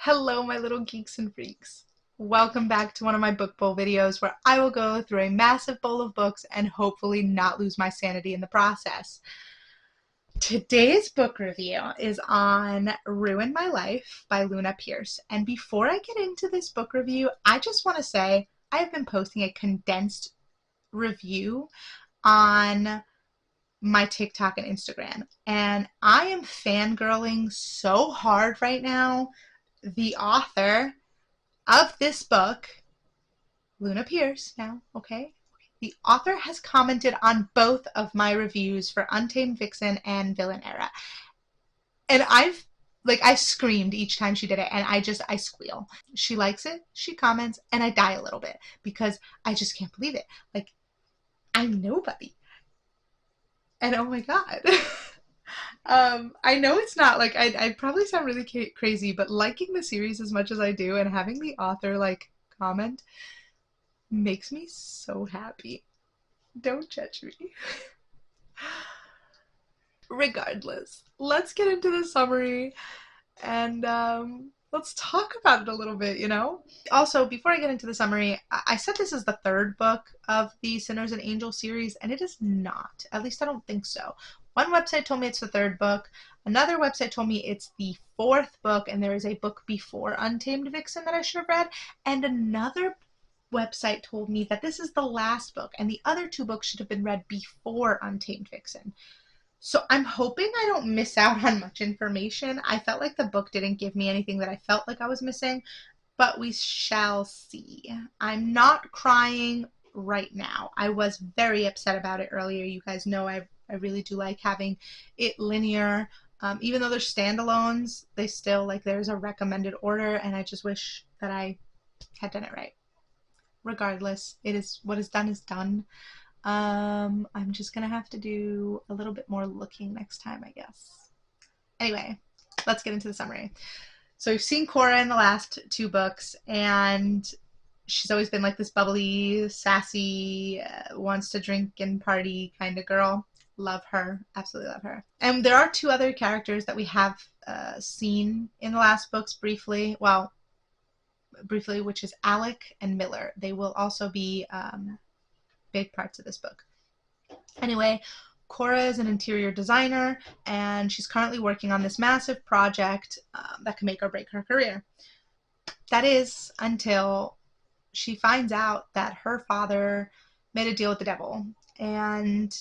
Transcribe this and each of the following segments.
Hello, my little geeks and freaks. Welcome back to one of my book bowl videos where I will go through a massive bowl of books and hopefully not lose my sanity in the process. Today's book review is on Ruin My Life by Luna Pierce. And before I get into this book review, I just want to say I have been posting a condensed review on my TikTok and Instagram. And I am fangirling so hard right now. The author of this book, Luna Pierce now, okay? The author has commented on both of my reviews for Untamed Vixen and Villain Era. And I screamed each time she did it, and I squeal. She likes it, she comments, and I die a little bit because I just can't believe it. Like, I'm nobody. And oh my God. I know it's not like I probably sound really crazy, but liking the series as much as I do and having the author like comment makes me so happy. Don't judge me. Regardless, let's get into the summary and let's talk about it a little bit, you know? Also, before I get into the summary, I said this is the third book of the Sinners and Angels series, and it is not. At least I don't think so. One website told me it's the third book. Another website told me it's the fourth book, and there is a book before Untamed Vixen that I should have read. And another website told me that this is the last book, and the other two books should have been read before Untamed Vixen. So I'm hoping I don't miss out on much information. I felt like the book didn't give me anything that I felt like I was missing, but we shall see. I'm not crying right now. I was very upset about it earlier. You guys know I really do like having it linear. Even though they're standalones, they still, like, there's a recommended order, and I just wish that I had done it right. Regardless, it is what is done is done. I'm just gonna have to do a little bit more looking next time, I guess. Anyway, let's get into the summary. So we've seen Cora in the last two books, and she's always been like this bubbly, sassy, wants to drink and party kind of girl. Love her. Absolutely love her. And there are two other characters that we have seen in the last books briefly. Well, briefly, which is Alec and Miller. They will also be big parts of this book. Anyway, Cora is an interior designer, and she's currently working on this massive project that can make or break her career. That is until she finds out that her father made a deal with the devil, and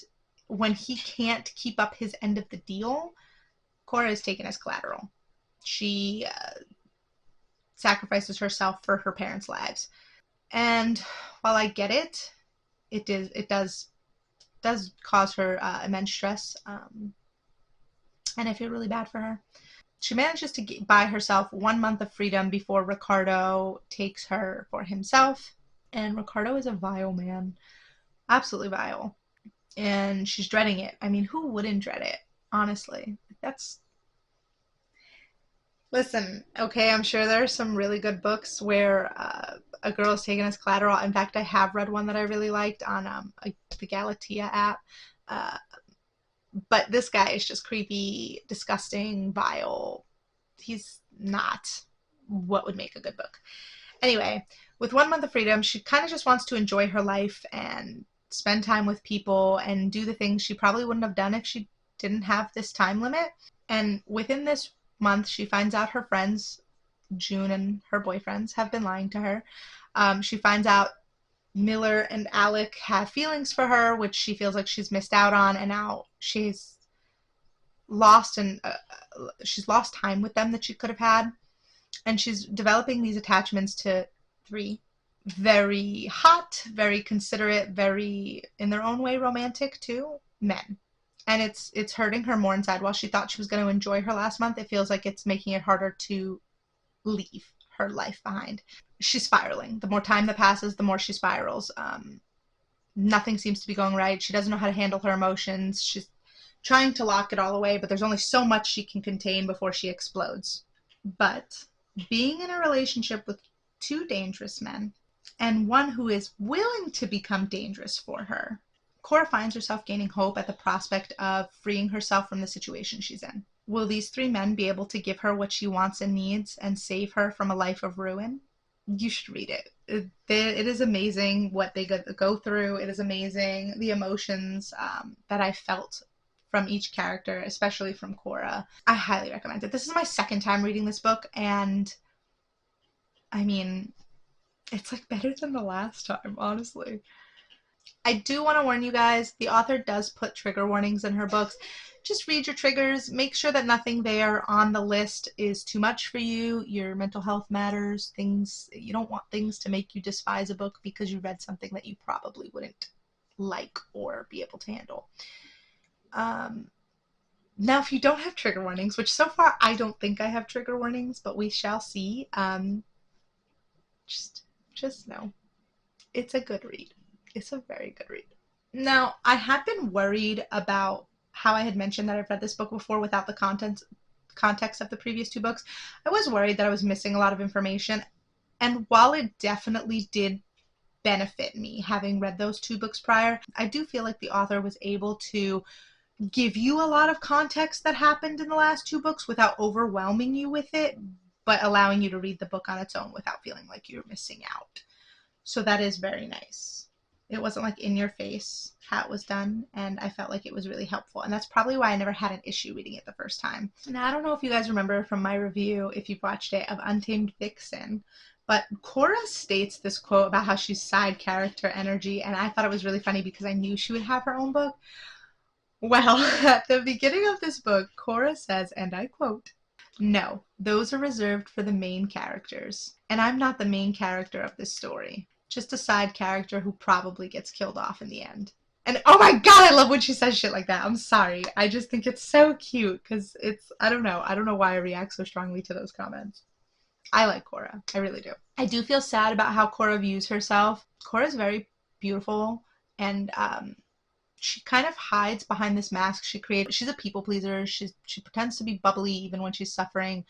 when he can't keep up his end of the deal, Cora is taken as collateral. She sacrifices herself for her parents' lives. And while I get it, it does cause her immense stress, and I feel really bad for her. She manages to buy herself 1 month of freedom before Ricardo takes her for himself, and Ricardo is a vile man, absolutely vile, and she's dreading it. I mean, who wouldn't dread it, honestly? Listen, okay, I'm sure there are some really good books where a girl is taken as collateral. In fact, I have read one that I really liked on the Galatea app. Uh, but this guy is just creepy, disgusting, vile. He's not what would make a good book. Anyway, with 1 month of freedom, she kind of just wants to enjoy her life and spend time with people and do the things she probably wouldn't have done if she didn't have this time limit. And within this month, she finds out her friends, June and her boyfriends, have been lying to her. She finds out Miller and Alec have feelings for her, which she feels like she's missed out on, and now she's lost time with them that she could have had, and she's developing these attachments to three very hot, very considerate, very in their own way romantic too men. And it's hurting her more inside. While she thought she was going to enjoy her last month, it feels like it's making it harder to leave her life behind. She's spiraling. The more time that passes, the more she spirals. Nothing seems to be going right. She doesn't know how to handle her emotions. She's trying to lock it all away, but there's only so much she can contain before she explodes. But being in a relationship with two dangerous men, and one who is willing to become dangerous for her, Cora finds herself gaining hope at the prospect of freeing herself from the situation she's in. Will these three men be able to give her what she wants and needs and save her from a life of ruin? You should read it. It is amazing what they go through. It is amazing the emotions that I felt from each character, especially from Cora. I highly recommend it. This is my second time reading this book, and I mean, it's like better than the last time, honestly. I do want to warn you guys, the author does put trigger warnings in her books. Just read your triggers. Make sure that nothing there on the list is too much for you. Your mental health matters. Things, you don't want things to make you despise a book because you read something that you probably wouldn't like or be able to handle. Now, if you don't have trigger warnings, which so far I don't think I have trigger warnings, but we shall see, just just know it's a good read. It's a very good read. Now, I have been worried about how I had mentioned that I've read this book before without the context of the previous two books. I was worried that I was missing a lot of information, and while it definitely did benefit me having read those two books prior, I do feel like the author was able to give you a lot of context that happened in the last two books without overwhelming you with it, but allowing you to read the book on its own without feeling like you're missing out. So that is very nice. It wasn't like in your face how it was done, and I felt like it was really helpful. And that's probably why I never had an issue reading it the first time. Now, I don't know if you guys remember from my review, if you've watched it, of Untamed Vixen, but Cora states this quote about how she's side character energy, and I thought it was really funny because I knew she would have her own book. Well, at the beginning of this book, Cora says, and I quote, "No, those are reserved for the main characters. And I'm not the main character of this story. Just a side character who probably gets killed off in the end." And oh my god, I love when she says shit like that. I'm sorry. I just think it's so cute because it's, I don't know. I don't know why I react so strongly to those comments. I like Cora. I really do. I do feel sad about how Cora views herself. Cora's very beautiful, and she kind of hides behind this mask she created. She's a people pleaser. She pretends to be bubbly even when she's suffering.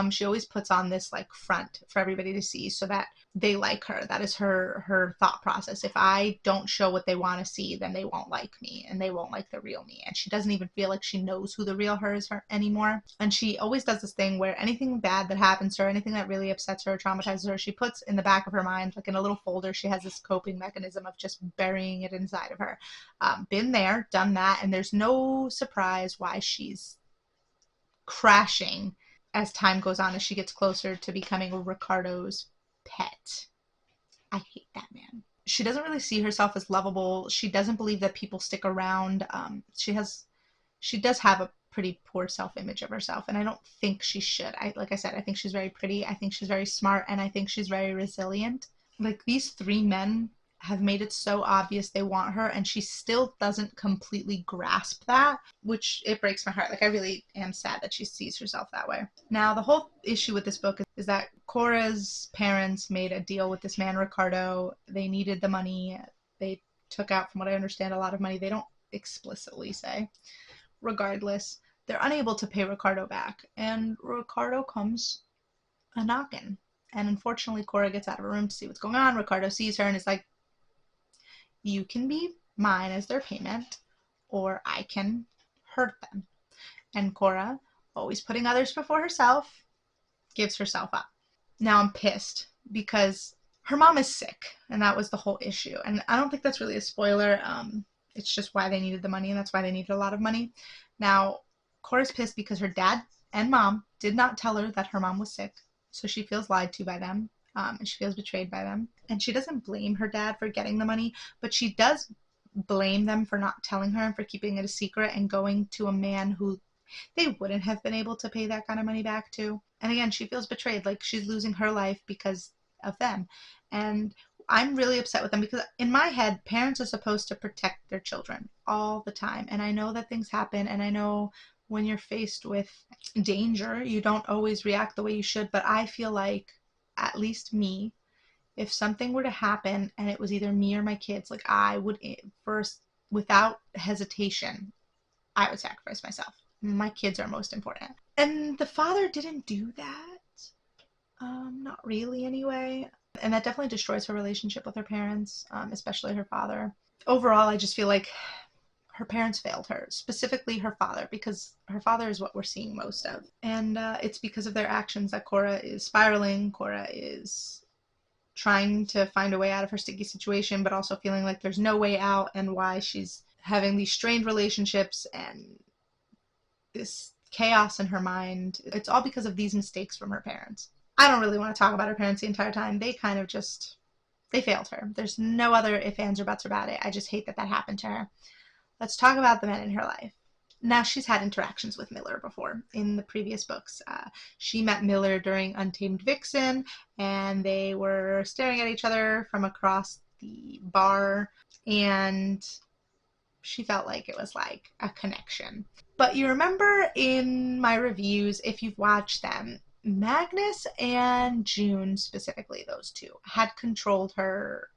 She always puts on this like front for everybody to see so that they like her. That is her thought process. If I don't show what they want to see, then they won't like me and they won't like the real me. And she doesn't even feel like she knows who the real her is anymore. And she always does this thing where anything bad that happens to her, anything that really upsets her or traumatizes her, she puts in the back of her mind, like in a little folder. She has this coping mechanism of just burying it inside of her. Been there, done that, and there's no surprise why she's crashing as time goes on, as she gets closer to becoming Ricardo's pet. I hate that man. She doesn't really see herself as lovable. She doesn't believe that people stick around. She does have a pretty poor self-image of herself, and I don't think she should. Like I said, I think she's very pretty. I think she's very smart, and I think she's very resilient. Like, these three men have made it so obvious they want her, and she still doesn't completely grasp that, which it breaks my heart. Like, I really am sad that she sees herself that way. Now, the whole issue with this book is that Cora's parents made a deal with this man, Ricardo. They needed the money. They took out, from what I understand, a lot of money. They don't explicitly say. Regardless, they're unable to pay Ricardo back, and Ricardo comes a-knocking. And unfortunately, Cora gets out of her room to see what's going on. Ricardo sees her and is like, "You can be mine as their payment, or I can hurt them." And Cora, always putting others before herself, gives herself up. Now I'm pissed because her mom is sick, and that was the whole issue. And I don't think that's really a spoiler. It's just why they needed the money, and that's why they needed a lot of money. Now, Cora's pissed because her dad and mom did not tell her that her mom was sick, so she feels lied to by them. And she feels betrayed by them. And she doesn't blame her dad for getting the money, but she does blame them for not telling her and for keeping it a secret and going to a man who they wouldn't have been able to pay that kind of money back to. And again, she feels betrayed, like she's losing her life because of them. And I'm really upset with them because in my head, parents are supposed to protect their children all the time. And I know that things happen, and I know when you're faced with danger, you don't always react the way you should, but I feel like, at least me, if something were to happen and it was either me or my kids, like, I would first, without hesitation, I would sacrifice myself. My kids are most important. And the father didn't do that. Not really, anyway. And that definitely destroys her relationship with her parents, especially her father. Overall, I just feel like her parents failed her, specifically her father, because her father is what we're seeing most of. And it's because of their actions that Cora is spiraling. Cora is trying to find a way out of her sticky situation, but also feeling like there's no way out, and why she's having these strained relationships and this chaos in her mind. It's all because of these mistakes from her parents. I don't really want to talk about her parents the entire time. They kind of just, they failed her. There's no other ifs, ands, or buts about it. I just hate that that happened to her. Let's talk about the men in her life. Now, she's had interactions with Miller before in the previous books. She met Miller during Untamed Vixen, and they were staring at each other from across the bar, and she felt like it was like a connection. But you remember in my reviews, if you've watched them, Magnus and June, specifically those two, had controlled her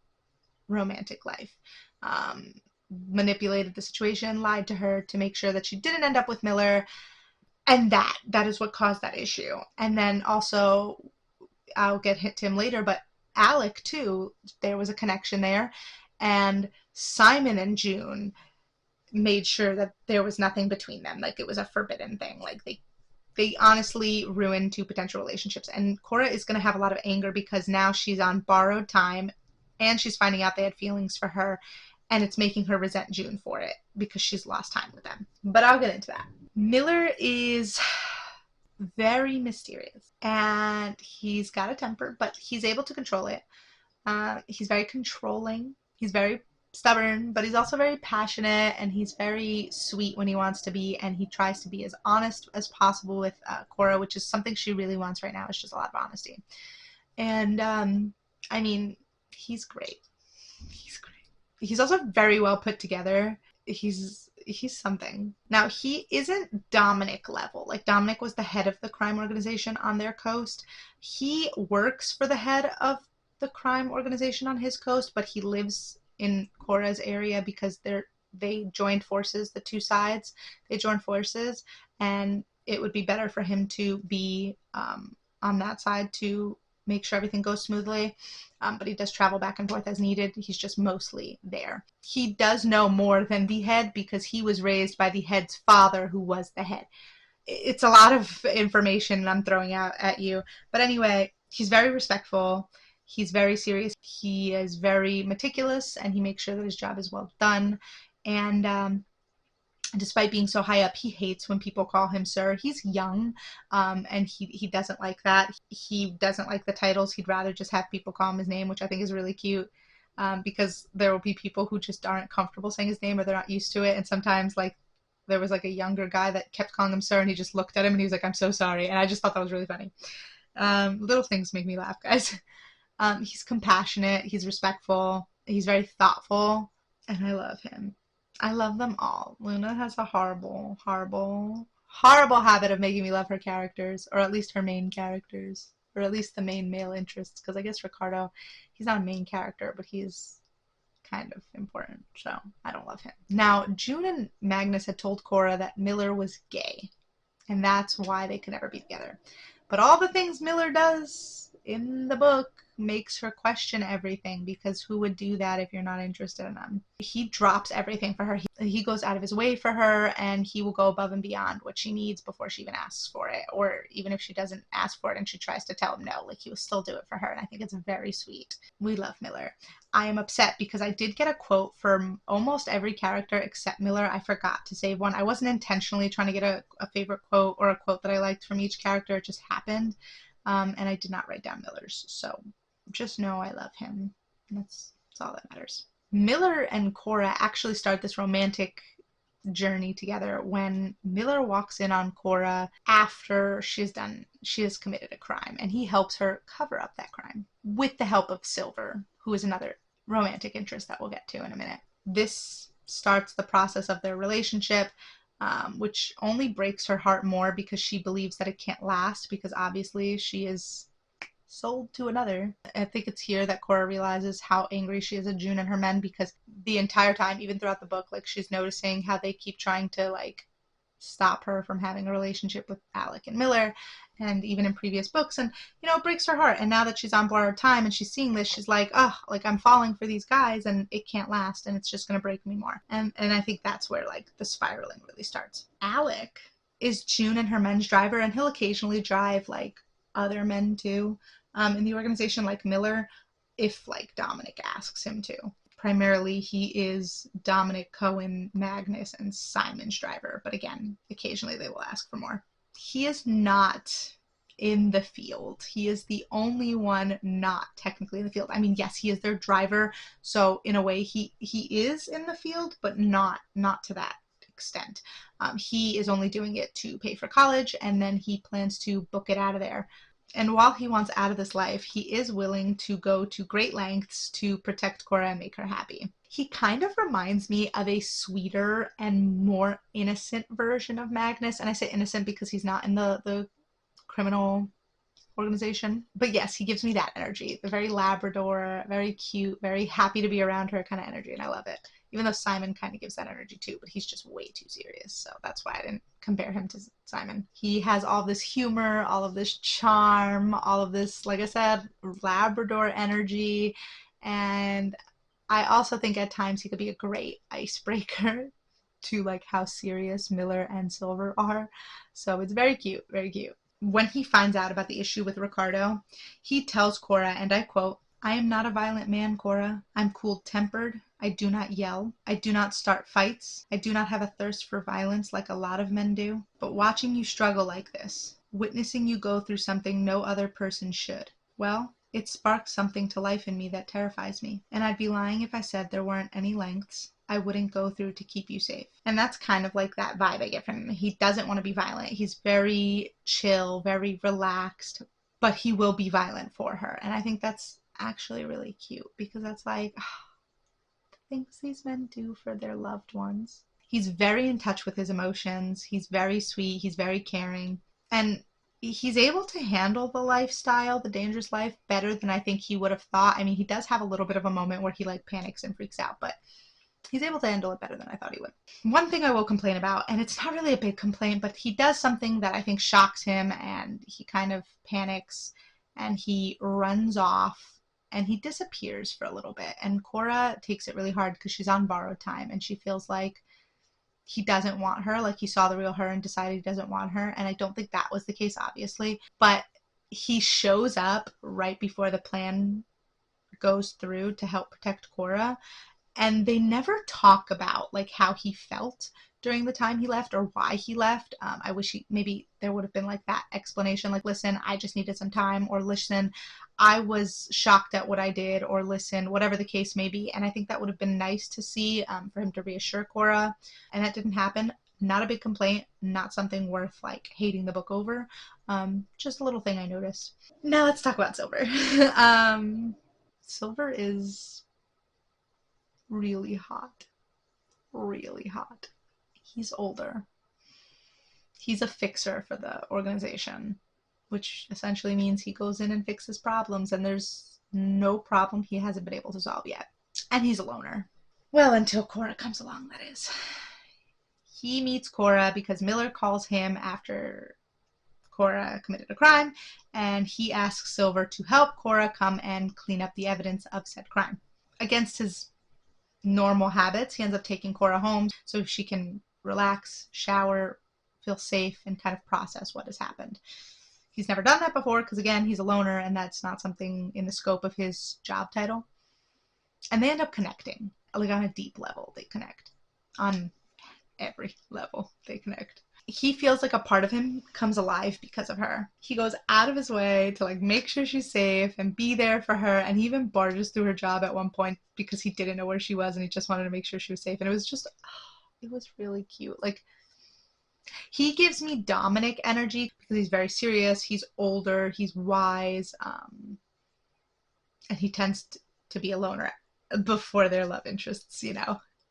romantic life. Um, Manipulated the situation, lied to her to make sure that she didn't end up with Miller, and that is what caused that issue. And then also, I'll get to him later, but Alec too, there was a connection there, and Simon and June made sure that there was nothing between them, like it was a forbidden thing. Like they honestly ruined two potential relationships, and Cora is going to have a lot of anger because now she's on borrowed time, and she's finding out they had feelings for her, and it's making her resent June for it because she's lost time with them. But I'll get into that. Miller is very mysterious, and he's got a temper, but he's able to control it. He's very controlling. He's very stubborn, but he's also very passionate, and he's very sweet when he wants to be, and he tries to be as honest as possible with Cora, which is something she really wants right now. It's just a lot of honesty. And I mean, he's great. He's great. He's also very well put together. He's something. Now, he isn't Dominic level. Like, Dominic was the head of the crime organization on their coast. He works for the head of the crime organization on his coast, but he lives in Cora's area because they joined forces, the two sides. They joined forces, and it would be better for him to be on that side to make sure everything goes smoothly. But he does travel back and forth as needed. He's just mostly there. He does know more than the head because he was raised by the head's father, who was the head. It's a lot of information I'm throwing out at you. But anyway, he's very respectful. He's very serious. He is very meticulous, and he makes sure that his job is well done. And despite being so high up, he hates when people call him sir. He's young, and he doesn't like that. He doesn't like the titles. He'd rather just have people call him his name, which I think is really cute, because there will be people who just aren't comfortable saying his name, or they're not used to it. And sometimes, like, there was like a younger guy that kept calling him sir, and he just looked at him and he was like, "I'm so sorry." And I just thought that was really funny. Little things make me laugh, guys. He's compassionate, he's respectful, he's very thoughtful, and I love him. I love them all. Luna has a horrible, horrible, horrible habit of making me love her characters, or at least her main characters, or at least the main male interests, because I guess Ricardo, he's not a main character, but he's kind of important, so I don't love him. Now, June and Magnus had told Cora that Miller was gay, and that's why they could never be together. But all the things Miller does in the book makes her question everything, because who would do that if you're not interested in them? He drops everything for her. He goes out of his way for her, and he will go above and beyond what she needs before she even asks for it, or even if she doesn't ask for it and she tries to tell him no, like, he will still do it for her, and I think it's very sweet. We love Miller. I am upset because I did get a quote from almost every character except Miller. I forgot to save one. I wasn't intentionally trying to get a favorite quote or a quote that I liked from each character. It just happened. And I did not write down Miller's. So just know I love him. That's all that matters. Miller and Cora actually start this romantic journey together when Miller walks in on Cora after she has committed a crime, and he helps her cover up that crime with the help of Silver, who is another romantic interest that we'll get to in a minute. This starts the process of their relationship, which only breaks her heart more because she believes that it can't last, because obviously she is sold to another. I think it's here that Cora realizes how angry she is at June and her men, because the entire time, even throughout the book, like, she's noticing how they keep trying to, like, stop her from having a relationship with Alec and Miller, and even in previous books. And, it breaks her heart. And now that she's on borrowed time and she's seeing this, she's like, oh, like, I'm falling for these guys and it can't last and it's just going to break me more. And I think that's where, like, the spiraling really starts. Alec is June and her men's driver, and he'll occasionally drive, like, other men too, in the organization, like Miller, if, like, Dominic asks him to. Primarily, he is Dominic, Cohen, Magnus, and Simon's driver, but again, occasionally they will ask for more. He is not in the field. He is the only one not technically in the field. I mean, yes, he is their driver, so in a way he is in the field, but not to that extent. He is only doing it to pay for college, and then he plans to book it out of there. And while he wants out of this life, he is willing to go to great lengths to protect Cora and make her happy. He kind of reminds me of a sweeter and more innocent version of Magnus. And I say innocent because he's not in the criminal organization. But yes, he gives me that energy. The very Labrador, very cute, very happy to be around her kind of energy. And I love it. Even though Simon kind of gives that energy too, but he's just way too serious. So that's why I didn't compare him to Simon. He has all this humor, all of this charm, all of this, like I said, Labrador energy. And I also think at times he could be a great icebreaker to, like, how serious Miller and Silver are. So it's very cute, very cute. When he finds out about the issue with Ricardo, he tells Cora, and I quote, "I am not a violent man, Cora. I'm cool-tempered. I do not yell. I do not start fights. I do not have a thirst for violence like a lot of men do. But watching you struggle like this, witnessing you go through something no other person should, well, it sparks something to life in me that terrifies me. And I'd be lying if I said there weren't any lengths I wouldn't go through to keep you safe." And that's kind of like that vibe I get from him. He doesn't want to be violent. He's very chill, very relaxed, but he will be violent for her. And I think that's actually really cute, because that's like, the things these men do for their loved ones. He's very in touch with his emotions. He's very sweet. He's very caring. And he's able to handle the lifestyle, the dangerous life, better than I think he would have thought. I mean, he does have a little bit of a moment where he, like, panics and freaks out, but he's able to handle it better than I thought he would. One thing I will complain about, and it's not really a big complaint, but he does something that I think shocks him, and he kind of panics, and he runs off, and he disappears for a little bit. And Cora takes it really hard because she's on borrowed time, and she feels like he doesn't want her, like he saw the real her and decided he doesn't want her. And I don't think that was the case, obviously, but he shows up right before the plan goes through to help protect Cora. And they never talk about, like, how he felt during the time he left or why he left. I wish maybe there would have been, like, that explanation, like, listen, I just needed some time, or listen, I was shocked at what I did, or listen, whatever the case may be. And I think that would have been nice to see, for him to reassure Cora, and that didn't happen. Not a big complaint, not something worth, like, hating the book over. Just a little thing I noticed. Now let's talk about Silver. Silver is really hot. Really hot. He's older. He's a fixer for the organization, which essentially means he goes in and fixes problems, and there's no problem he hasn't been able to solve yet. And he's a loner. Well, until Cora comes along, that is. He meets Cora because Miller calls him after Cora committed a crime, and he asks Silver to help Cora come and clean up the evidence of said crime. Against his normal habits, he ends up taking Cora home so she can relax, shower, feel safe, and kind of process what has happened. He's never done that before because, again, he's a loner, and that's not something in the scope of his job title. And they end up connecting. Like, on a deep level, they connect. On every level, they connect. He feels like a part of him comes alive because of her. He goes out of his way to, like, make sure she's safe and be there for her, and he even barges through her job at one point because he didn't know where she was and he just wanted to make sure she was safe. And it was just, it was really cute. Like, he gives me Dominic energy because he's very serious, he's older, he's wise, and he tends to be a loner before their love interests,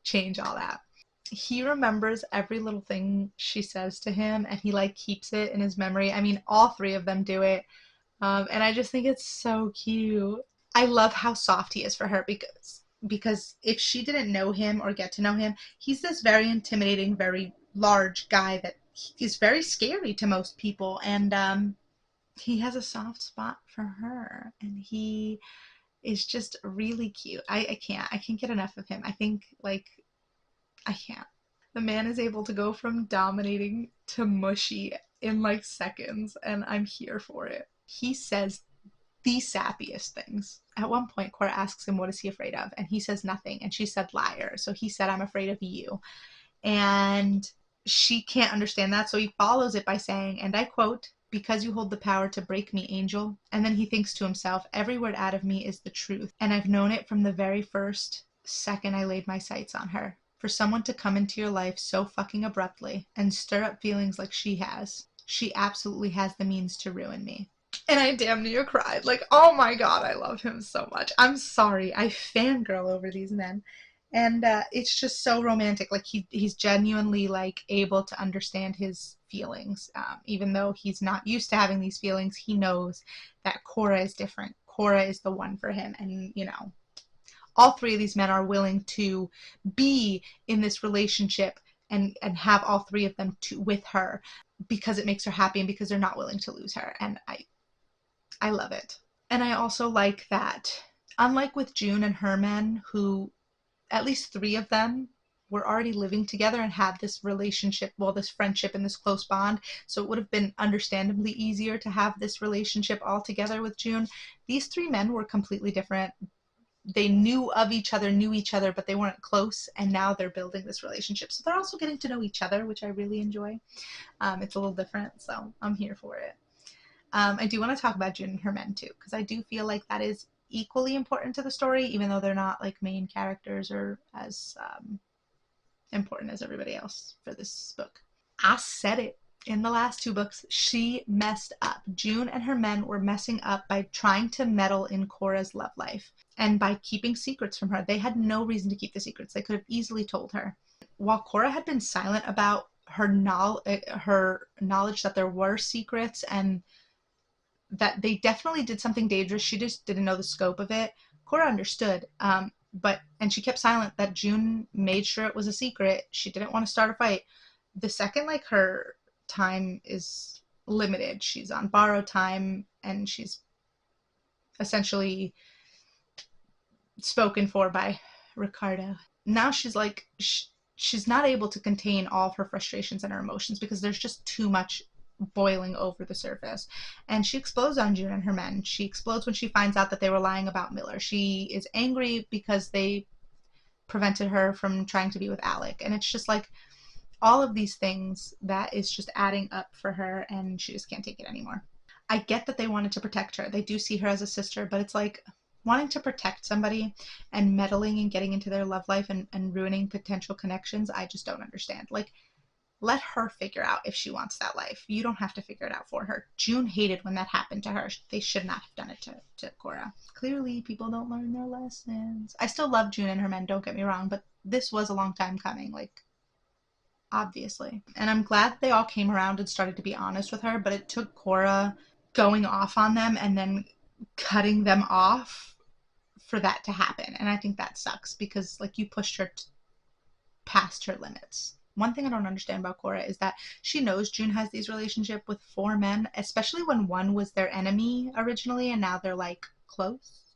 change all that. He remembers every little thing she says to him, and he, like, keeps it in his memory. I mean, all three of them do it, and I just think it's so cute. I love how soft he is for her because if she didn't know him or get to know him, he's this very intimidating, very large guy that is very scary to most people, and he has a soft spot for her, and he is just really cute. I can't get enough of him. I think, like, I can't. The man is able to go from dominating to mushy in like seconds, and I'm here for it. He says the sappiest things. At one point, Cora asks him what is he afraid of, and he says nothing, and she said liar. So he said, I'm afraid of you. And she can't understand that, so he follows it by saying, and I quote, because you hold the power to break me, angel. And then he thinks to himself, every word out of me is the truth, and I've known it from the very first second I laid my sights on her. For someone to come into your life so fucking abruptly and stir up feelings like she has, she absolutely has the means to ruin me. And I damn near cried. Like, oh my god, I love him so much. I'm sorry, I fangirl over these men. And it's just so romantic. Like, he's genuinely, like, able to understand his feelings. Even though he's not used to having these feelings, he knows that Cora is different. Cora is the one for him. And, you know, all three of these men are willing to be in this relationship and have all three of them with her because it makes her happy and because they're not willing to lose her. And I love it. And I also like that, unlike with June and her men, who at least three of them were already living together and had this relationship, well, this friendship and this close bond. So it would have been understandably easier to have this relationship all together with June. These three men were completely different. They knew of each other, but they weren't close. And now they're building this relationship. So they're also getting to know each other, which I really enjoy. It's a little different, so I'm here for it. I do want to talk about June and her men too, because I do feel like that is equally important to the story, even though they're not like main characters or as important as everybody else for this book. I said it. In the last two books, she messed up. June and her men were messing up by trying to meddle in Cora's love life and by keeping secrets from her. They had no reason to keep the secrets. They could have easily told her. While Cora had been silent about her knowledge that there were secrets and that they definitely did something dangerous, she just didn't know the scope of it. Cora understood, and she kept silent that June made sure it was a secret. She didn't want to start a fight. The second, like, her time is limited, she's on borrowed time, and she's essentially spoken for by Ricardo. Now she's like, she's not able to contain all of her frustrations and her emotions because there's just too much boiling over the surface. And she explodes on June and her men. She explodes when she finds out that they were lying about Miller. She is angry because they prevented her from trying to be with Alec. And it's just like all of these things that is just adding up for her, and she just can't take it anymore. I get that they wanted to protect her. They do see her as a sister, but it's like wanting to protect somebody and meddling and getting into their love life and ruining potential connections. I just don't understand. Like, let her figure out if she wants that life. You don't have to figure it out for her. June hated when that happened to her. They should not have done it to Cora. Clearly, people don't learn their lessons. I still love June and her men, don't get me wrong, but this was a long time coming, like, obviously. And I'm glad they all came around and started to be honest with her, but it took Cora going off on them and then cutting them off for that to happen. And I think that sucks because, like, you pushed her past her limits. One thing I don't understand about Cora is that she knows June has these relationships with four men, especially when one was their enemy originally and now they're like close.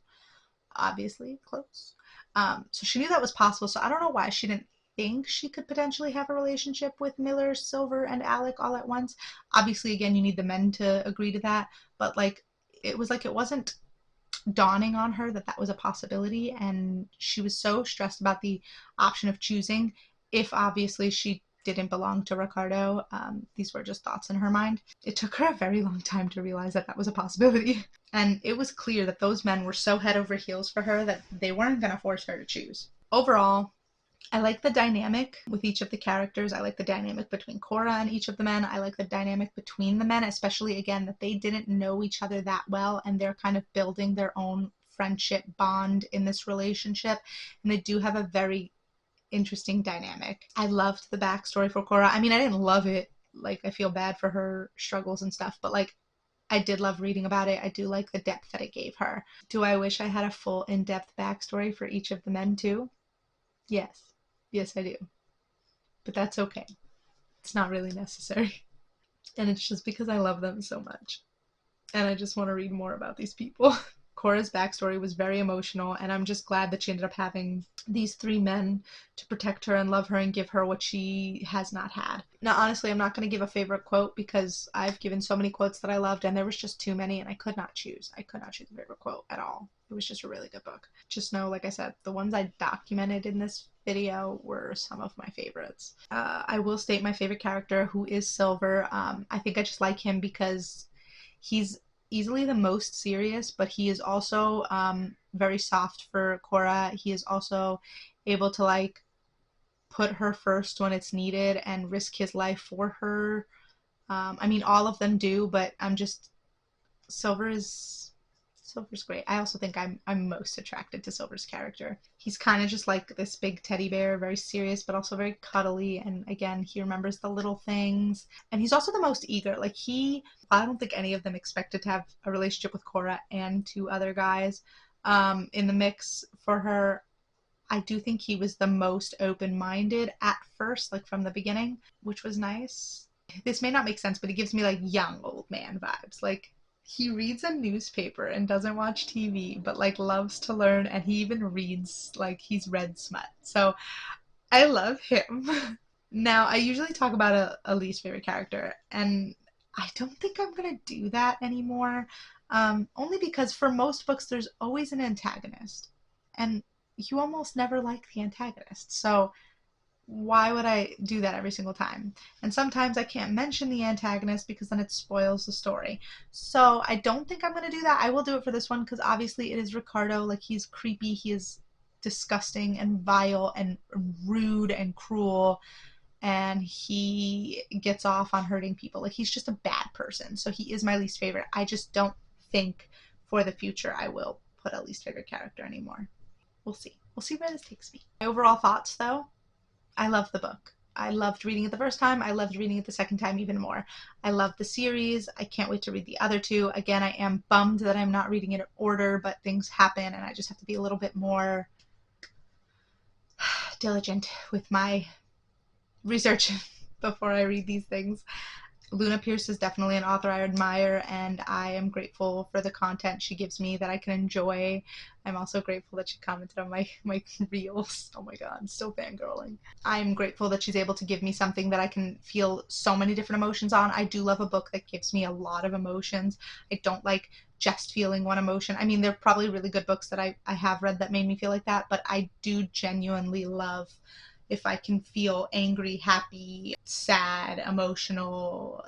Obviously close. So she knew that was possible. So I don't know why she didn't think she could potentially have a relationship with Miller, Silver, and Alec all at once. Obviously, again, you need the men to agree to that. But like it wasn't dawning on her that that was a possibility, and she was so stressed about the option of choosing if obviously she didn't belong to Ricardo. These were just thoughts in her mind. It took her a very long time to realize that that was a possibility. And it was clear that those men were so head over heels for her that they weren't going to force her to choose. Overall, I like the dynamic with each of the characters. I like the dynamic between Cora and each of the men. I like the dynamic between the men, especially, again, that they didn't know each other that well and they're kind of building their own friendship bond in this relationship. And they do have a very interesting dynamic. I loved the backstory for Cora. I mean, I didn't love it. Like, I feel bad for her struggles and stuff, but like, I did love reading about it. I do like the depth that it gave her. Do I wish I had a full in-depth backstory for each of the men too? Yes. Yes, I do. But that's okay. It's not really necessary. And it's just because I love them so much. And I just want to read more about these people. Cora's backstory was very emotional, and I'm just glad that she ended up having these three men to protect her and love her and give her what she has not had. Now, honestly, I'm not going to give a favorite quote because I've given so many quotes that I loved, and there was just too many, and I could not choose. I could not choose a favorite quote at all. It was just a really good book. Just know, like I said, the ones I documented in this video were some of my favorites. I will state my favorite character, who is Silver. I think I just like him because he's easily the most serious, but he is also very soft for Cora. He is also able to like put her first when it's needed and risk his life for her. I mean, all of them do, but Silver is Silver's great. I also think I'm most attracted to Silver's character. He's kind of just like this big teddy bear, very serious, but also very cuddly. And again, he remembers the little things. And he's also the most eager. I don't think any of them expected to have a relationship with Cora and two other guys in the mix for her. I do think he was the most open-minded at first, like from the beginning, which was nice. This may not make sense, but he gives me like young old man vibes. Like, he reads a newspaper and doesn't watch TV, but like loves to learn, and he even reads, like, he's read smut. So I love him. Now, I usually talk about a least favorite character, and I don't think I'm gonna do that anymore. Only because for most books, there's always an antagonist, and you almost never like the antagonist. So why would I do that every single time? And sometimes I can't mention the antagonist because then it spoils the story. So I don't think I'm going to do that. I will do it for this one because obviously it is Ricardo. Like, he's creepy, he is disgusting and vile and rude and cruel, and he gets off on hurting people. Like, he's just a bad person. So he is my least favorite. I just don't think for the future I will put a least favorite character anymore. We'll see. We'll see where this takes me. My overall thoughts, though, I love the book. I loved reading it the first time. I loved reading it the second time even more. I love the series. I can't wait to read the other two. Again, I am bummed that I'm not reading it in order, but things happen and I just have to be a little bit more diligent with my research before I read these things. Luna Pierce is definitely an author I admire, and I am grateful for the content she gives me that I can enjoy. I'm also grateful that she commented on my reels. Oh my god, I'm still fangirling. I'm grateful that she's able to give me something that I can feel so many different emotions on. I do love a book that gives me a lot of emotions. I don't like just feeling one emotion. I mean, there are probably really good books that I have read that made me feel like that, but I do genuinely love if I can feel angry, happy, sad, emotional,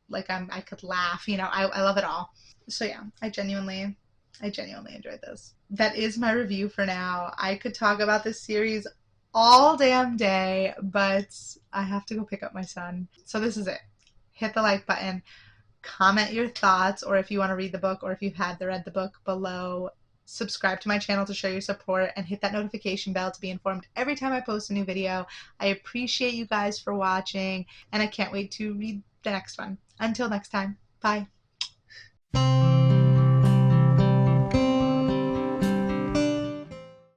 like I could laugh, I love it all. So yeah, I genuinely enjoyed this. That is my review for now. I could talk about this series all damn day, but I have to go pick up my son. So this is it. Hit the like button, comment your thoughts, or if you want to read the book, or if you've read the book below. Subscribe to my channel to show your support, and hit that notification bell to be informed every time I post a new video. I appreciate you guys for watching, and I can't wait to read the next one. Until next time, bye.